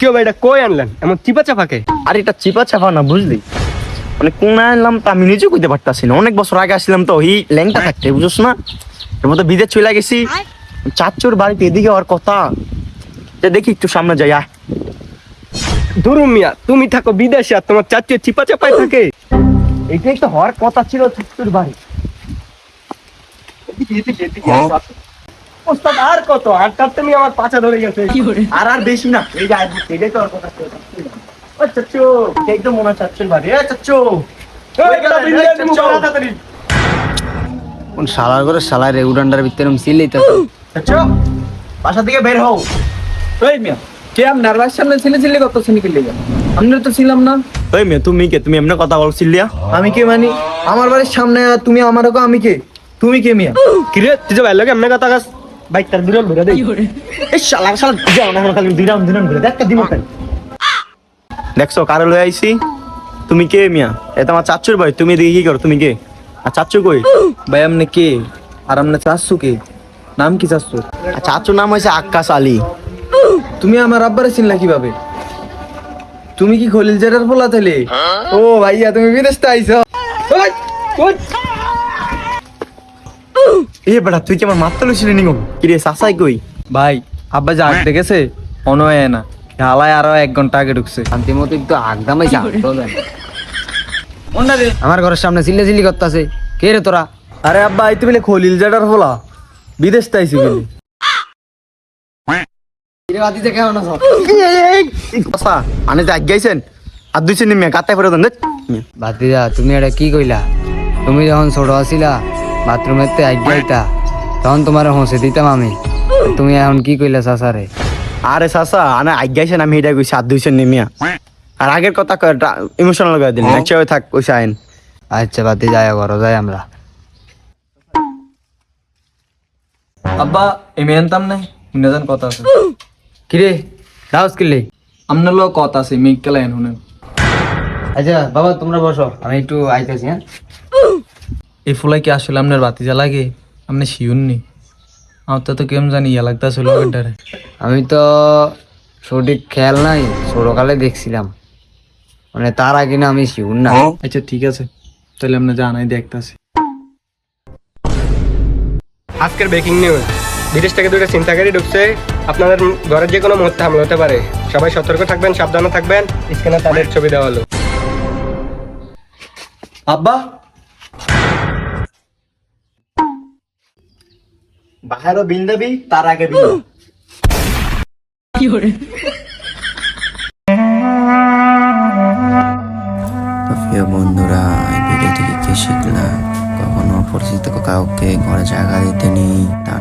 কেউ ভাই এটা কই আনলেন এমন চিপা চাপাকে? আর এটা চিপা চাপা না বুঝলি, মানে কোন আনলাম তা আমি নিজে কইতে পারতাছি না। অনেক বছর আগে আসছিলাম তো এই ল্যাংটা থাকতে, বুঝছ না? এর মধ্যে বিদেশ চলে গেছি, চাচুর বাড়িতে এদিকে হওয়ার কথা। দেখি একটু সামনে যাই। ধরুন মিয়া, তুমি থাকো বিদেশে আর তোমার চাচু চিপা চাপায় থাকে। এটাই তো হওয়ার কথা ছিল, চাচুর বাড়ি। ওস্তাদ আর কত আটটা তুমি আমার পাছা ধরে গেছে। আর বেশি না, এই যে এটাই তো হওয়ার কথা ছিল। ও চাচু, এই তো মনে হয় চাচুর বাড়ি। চাচু কোন শালার করে শালার রে উড়ান্ডার ভিতরে সিলেইতে চাচু, বাসা থেকে বের হও। ওই মিয়া কে আপনার বাসার সামনে ছিলে কত শুনি কিনলে আমরা তো ছিলাম না। ওই মেয়ে তুমি কে? তুমি এমনি কথা বলছিলিয়া? আমি কে মানে? আমার বাড়ির সামনে তুমি আমার গো, আমি কে? তুমি কে মিয়া? কিরে তুই যে ভাই লাগে এমনি কথা কাজ বাইকটার দূরে ধরে দেই। এই শালা শালা যাও না, খালি দিরাম করে দেখা দিব তাই। দেখছো কারে লই আইছি? তুমি কে মিয়া? এটা আমার চাচুর ভাই। তুমি এদিকে কি করো? তুমি কে? আর চাচু কই? ভাই আপনি কে? আর আপনি চাচ্ছু কে? নাম কি চাচ্ছু? আর চাচুর নাম হইছে আক্কাস আলী। তুমি আমার আব্বারে চিনলা কিভাবে? তুমি কি খলিল জেরার পোলা তাইলে? ও ভাইয়া তুমি বিদেশ থেকে আইছো? এ বেটা তুই কি আমার মারতে লইছিলি নিগো? কি রে চাচাই কই? ভাই আব্বা যা আঁকতে গেছে অনয় না, হালায় আরো 1 ঘন্টা আগে ঢুকছে। শান্তি মতো একটু আগদামাই আমার ঘরের সামনে চিল্লি করতেছে। কে রে তোরা? আরে আব্বা আইতে বলে খলিল জেরার পোলা বিদেশ থেকে আইছি বলে। চাচা আনে যে আজ্ঞাইছেন আর দুই চিনি মেয়ে কাতে ফেরত দেন। ভাতিজা তুমি এটা কি কইলা? তুমি যখন ছোট আছিলা বাথরুমের তে আইতা তখন তোমার হোসে দিতাম আমি। তুমি এখন কি কইলা চাচারে? আরে চাচা আনে আজ্ঞাইছেন, আমি এটা কইছি আর দুই চিনি মিয়া। আর আগের কথা ইমোশনাল করে দিন। নেক্সট হয়ে থাক ওই আইন। আচ্ছা ভাতিজা ঘর যাই আমরা। আব্বা এই মেনতাম নাই শুনেছেন কথা আছে। কিরে দাওস কিলে? আপনার লোক কথা আছে মেঘ কেলা শুনেন। আচ্ছা বাবা তোমরা বসো, আমি একটু আইতেছি। হ্যাঁ এই ফুলাই কি আসলে আপনার বাতিজা লাগে? আপনি শিউননি? আমার তো কেমন জানি ইয়া লাগতেছিল। আমি তো সঠিক খেয়াল নাই, ছোটকালে দেখছিলাম, মানে তার আগে না আমি শিউর না। আচ্ছা ঠিক আছে, তাহলে আপনি জানাই দেখতেছি। আজকের ব্রেকিং নিউজ, বিদেশ থেকে 2টা ছিনতাইকারী ঢুকছে। আপনাদের ঘরের যে কোনো মুহূর্তে হামলা হতে পারে। সবাই সতর্ক থাকবেন, সাবধানে থাকবেন। স্ক্রিনে তাদের ছবি দেওয়া হলো। আব্বা বাহারও বিন্দাবি তার আগে বিন্দা। তো প্রিয় বন্ধুরা, এই ভিডিও থেকে কি শিখলাম? কখনো অপরিচিত কাউকে ঘরে জায়গা দিতে নেই, তার